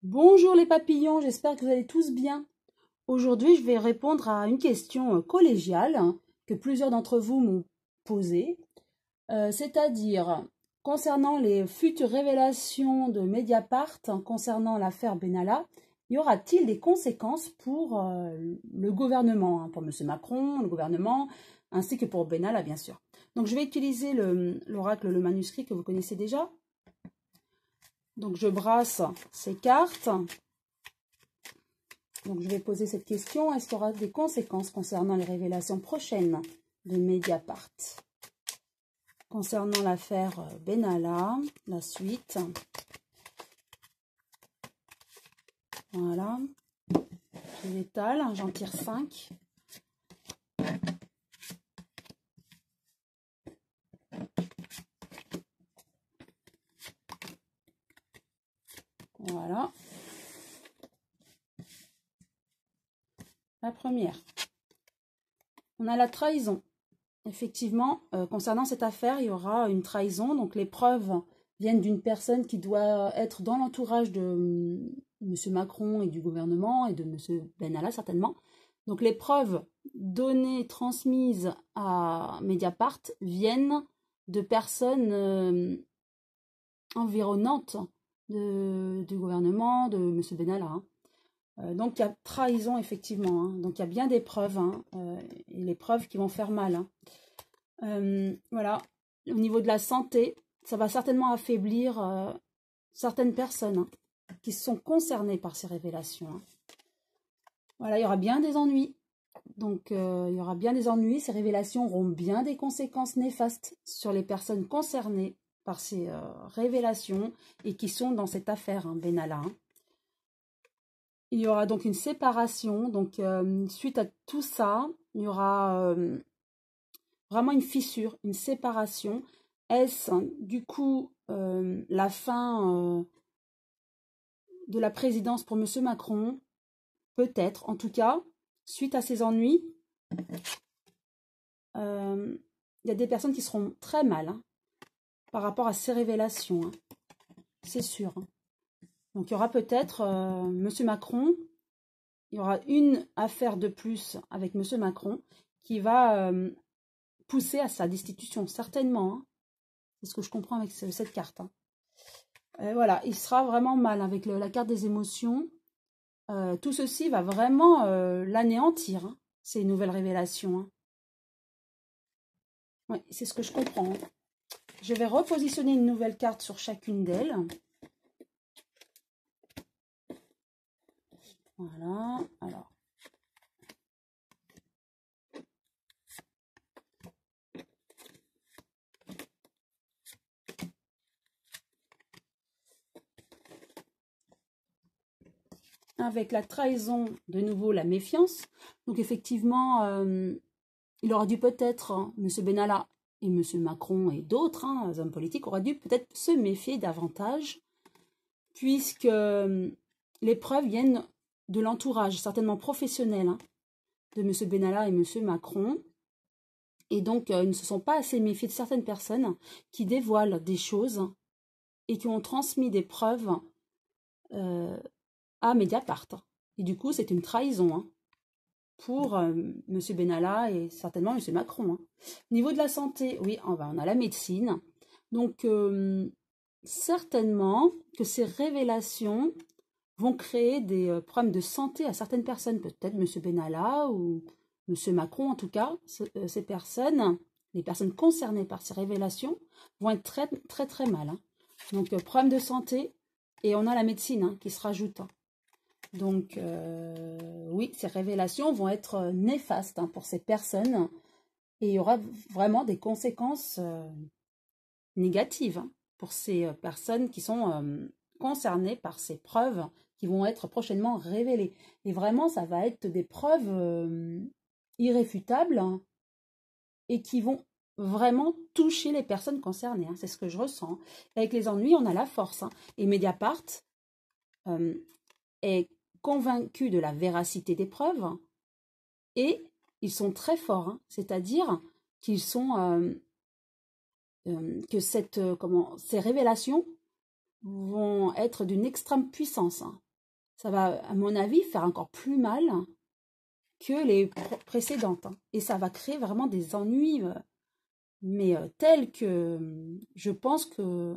Bonjour les papillons, j'espère que vous allez tous bien. Aujourd'hui, je vais répondre à une question collégiale que plusieurs d'entre vous m'ont posée, c'est-à-dire concernant les futures révélations de Mediapart concernant l'affaire Benalla, y aura-t-il des conséquences pour le gouvernement, pour M. Macron, le gouvernement, ainsi que pour Benalla, bien sûr. Donc je vais utiliser l'oracle, le manuscrit que vous connaissez déjà. Donc je brasse ces cartes. Donc, je vais poser cette question. Est-ce qu'il y aura des conséquences concernant les révélations prochaines de Mediapart? Concernant l'affaire Benalla, la suite. Voilà. Je l'étale, j'en tire 5. Voilà. La première. On a la trahison. Effectivement, concernant cette affaire, il y aura une trahison. Donc, les preuves viennent d'une personne qui doit être dans l'entourage de M. Macron et du gouvernement et de M. Benalla, certainement. Donc, les preuves données, transmises à Mediapart viennent de personnes environnantes du gouvernement, de M. Benalla. Donc, il y a trahison, effectivement. Donc, il y a bien des preuves, et les preuves qui vont faire mal. Voilà. Au niveau de la santé, ça va certainement affaiblir certaines personnes qui sont concernées par ces révélations. Voilà, il y aura bien des ennuis. Donc, il y aura bien des ennuis. Ces révélations auront bien des conséquences néfastes sur les personnes concernées par ces révélations et qui sont dans cette affaire, Benalla. Il y aura donc une séparation. Donc, suite à tout ça, il y aura vraiment une fissure, une séparation. Est-ce du coup la fin de la présidence pour M. Macron? Peut-être. En tout cas, suite à ces ennuis, il y a des personnes qui seront très mal par rapport à ces révélations. C'est sûr. Donc, il y aura peut-être M. Macron. Il y aura une affaire de plus avec M. Macron qui va pousser à sa destitution, certainement. C'est ce que je comprends avec cette carte. Voilà, il sera vraiment mal avec la carte des émotions. Tout ceci va vraiment l'anéantir, ces nouvelles révélations. Oui, c'est ce que je comprends. Je vais repositionner une nouvelle carte sur chacune d'elles. Voilà, alors. Avec la trahison, de nouveau la méfiance. Donc effectivement, il aura dû peut-être, M. Benalla et M. Macron et d'autres hommes politiques auraient dû peut-être se méfier davantage, puisque les preuves viennent de l'entourage, certainement professionnel, de M. Benalla et M. Macron. Et donc, ils ne se sont pas assez méfiés de certaines personnes qui dévoilent des choses et qui ont transmis des preuves à Mediapart. Et du coup, c'est une trahison pour M. Benalla et certainement M. Macron. Au niveau de la santé, oui, on a la médecine. Donc, certainement que ces révélations vont créer des problèmes de santé à certaines personnes. Peut-être M. Benalla ou M. Macron, en tout cas. Ces personnes, les personnes concernées par ces révélations, vont être très, très, très mal. Donc, problème de santé. Et on a la médecine qui se rajoute. Donc, oui, ces révélations vont être néfastes pour ces personnes et il y aura vraiment des conséquences négatives pour ces personnes qui sont concernées par ces preuves qui vont être prochainement révélées. Et vraiment, ça va être des preuves irréfutables et qui vont vraiment toucher les personnes concernées. C'est ce que je ressens. Avec les ennuis, on a la force. Et Mediapart est convaincus de la véracité des preuves et ils sont très forts, c'est-à-dire qu'ils sont que ces révélations vont être d'une extrême puissance. ça va, à mon avis, faire encore plus mal que les précédentes. Hein. Et ça va créer vraiment des ennuis, mais tels que je pense que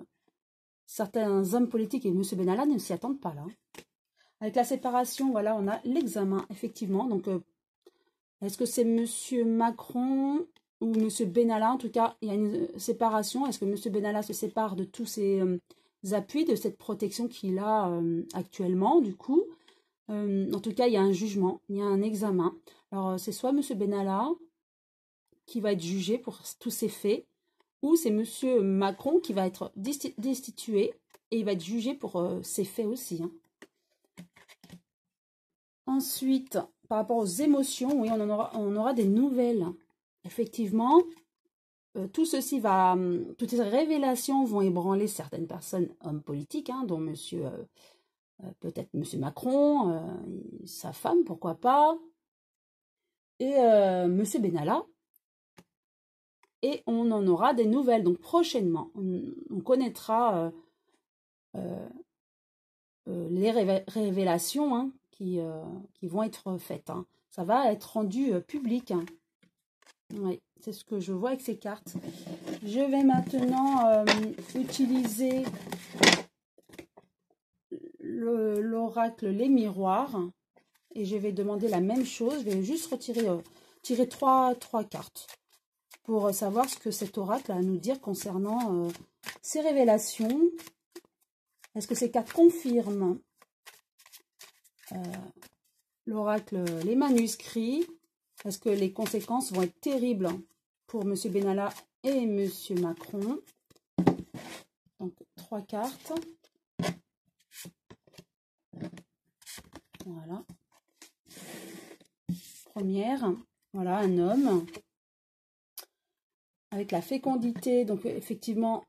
certains hommes politiques et M. Benalla ne s'y attendent pas là. Avec la séparation, voilà, on a l'examen, effectivement. Donc, est-ce que c'est M. Macron ou M. Benalla? En tout cas, il y a une séparation. Est-ce que M. Benalla se sépare de tous ses appuis, de cette protection qu'il a actuellement, du coup? En tout cas, il y a un jugement, il y a un examen. Alors, c'est soit M. Benalla qui va être jugé pour tous ces faits, ou c'est M. Macron qui va être destitué et il va être jugé pour ces faits aussi. Hein. Ensuite, par rapport aux émotions, oui, on aura des nouvelles. Effectivement, tout ceci va, toutes ces révélations vont ébranler certaines personnes, hommes politiques, hein, dont peut-être M. Macron, sa femme, pourquoi pas, et M. Benalla. Et on en aura des nouvelles. Donc prochainement, on connaîtra les révélations hein, qui vont être faites. Hein. Ça va être rendu public. Hein. Oui, c'est ce que je vois avec ces cartes. Je vais maintenant utiliser l'oracle Les Miroirs. Et je vais demander la même chose. Je vais juste tirer trois cartes pour savoir ce que cet oracle a à nous dire concernant ces révélations. Est-ce que ces cartes confirment l'oracle, les manuscrits? Est-ce que les conséquences vont être terribles pour M. Benalla et M. Macron? Donc, 3 cartes. Voilà. Première, voilà, un homme. Avec la fécondité, donc effectivement,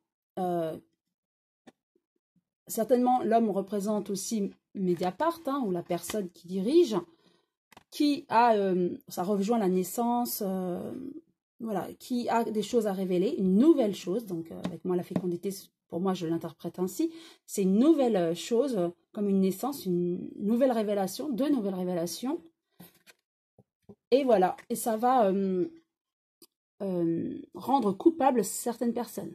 certainement l'homme représente aussi Mediapart, hein, ou la personne qui dirige, qui a, ça rejoint la naissance, voilà, qui a des choses à révéler, une nouvelle chose, donc avec moi la fécondité, pour moi je l'interprète ainsi, c'est une nouvelle chose, comme une naissance, une nouvelle révélation, deux nouvelles révélations, et voilà, et ça va rendre coupables certaines personnes.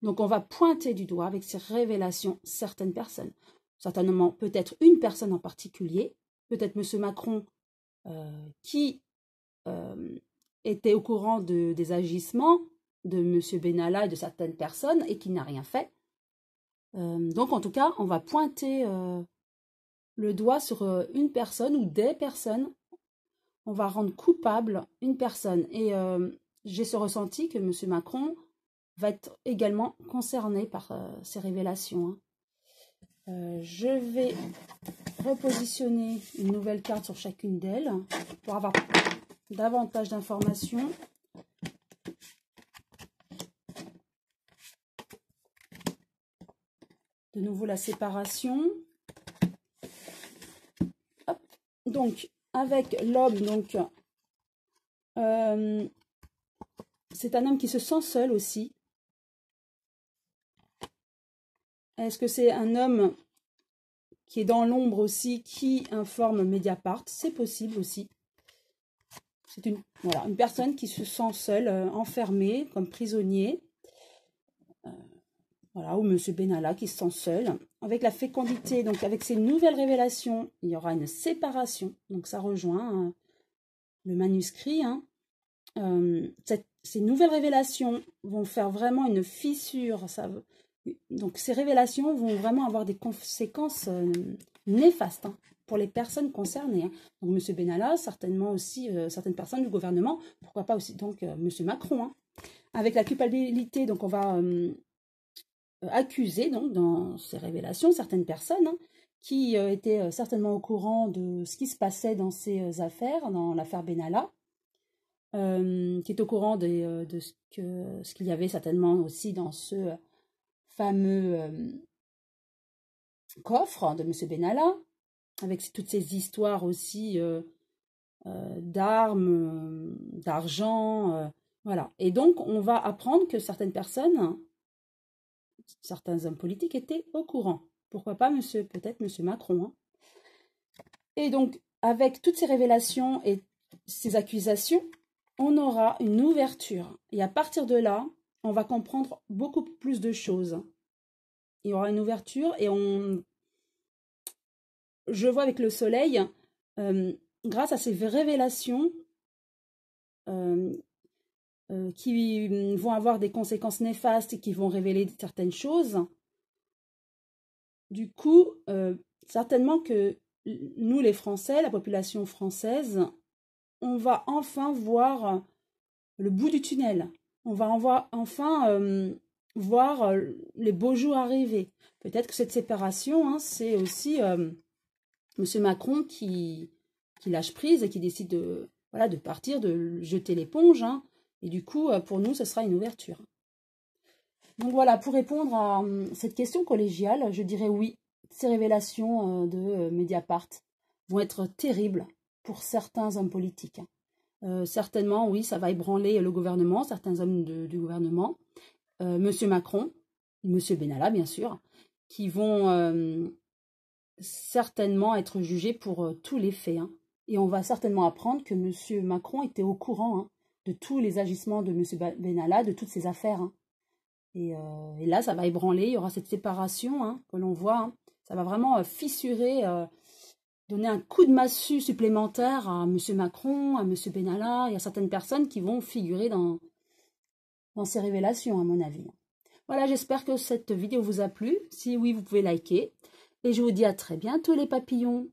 Donc on va pointer du doigt avec ces révélations certaines personnes. Certainement peut-être une personne en particulier, peut-être M. Macron qui était au courant des agissements de M. Benalla et de certaines personnes et qui n'a rien fait. Donc en tout cas, on va pointer le doigt sur une personne ou des personnes. On va rendre coupable une personne. Et j'ai ce ressenti que M. Macron va être également concerné par ces révélations. Hein. Je vais repositionner une nouvelle carte sur chacune d'elles pour avoir davantage d'informations. De nouveau la séparation. Hop. Donc, avec l'homme, donc c'est un homme qui se sent seul aussi. Est-ce que c'est un homme qui est dans l'ombre aussi, qui informe Mediapart? C'est possible aussi. C'est une personne qui se sent seule, enfermée, comme prisonnier. Voilà, ou M. Benalla qui se sent seul. Avec la fécondité, donc avec ces nouvelles révélations, il y aura une séparation. Donc ça rejoint le manuscrit. Hein. Ces nouvelles révélations vont faire vraiment une fissure. Donc ces révélations vont vraiment avoir des conséquences néfastes hein, pour les personnes concernées. Hein. Donc M. Benalla, certainement aussi certaines personnes du gouvernement, pourquoi pas aussi donc M. Macron. Hein. Avec la culpabilité, donc on va accuser donc dans ces révélations certaines personnes hein, qui étaient certainement au courant de ce qui se passait dans ces affaires, dans l'affaire Benalla. Qui est au courant de ce qu'il y avait certainement aussi dans ce fameux coffre de M. Benalla, avec toutes ces histoires aussi d'armes, d'argent, voilà. Et donc, on va apprendre que certaines personnes, certains hommes politiques étaient au courant. Pourquoi pas peut-être M. Macron. Hein. Et donc, avec toutes ces révélations et ces accusations, on aura une ouverture. Et à partir de là, on va comprendre beaucoup plus de choses. Il y aura une ouverture et je vois avec le soleil, grâce à ces révélations qui vont avoir des conséquences néfastes et qui vont révéler certaines choses, du coup, certainement que nous les Français, la population française, on va enfin voir le bout du tunnel. On va enfin voir les beaux jours arriver. Peut-être que cette séparation, hein, c'est aussi M. Macron qui lâche prise et qui décide de, voilà, de partir, de jeter l'éponge. Hein. Et du coup, pour nous, ce sera une ouverture. Donc voilà, pour répondre à cette question collégiale, je dirais oui. Ces révélations de Mediapart vont être terribles pour certains hommes politiques. Certainement, oui, ça va ébranler le gouvernement, certains hommes du gouvernement, Monsieur Macron, Monsieur Benalla, bien sûr, qui vont certainement être jugés pour tous les faits. Hein. Et on va certainement apprendre que Monsieur Macron était au courant hein, de tous les agissements de Monsieur Benalla, de toutes ces affaires. Hein. Et là, ça va ébranler, il y aura cette séparation hein, que l'on voit. Hein. Ça va vraiment fissurer, donner un coup de massue supplémentaire à M. Macron, à M. Benalla. Il y a certaines personnes qui vont figurer dans ces révélations, à mon avis. Voilà, j'espère que cette vidéo vous a plu. Si oui, vous pouvez liker. Et je vous dis à très bientôt les papillons.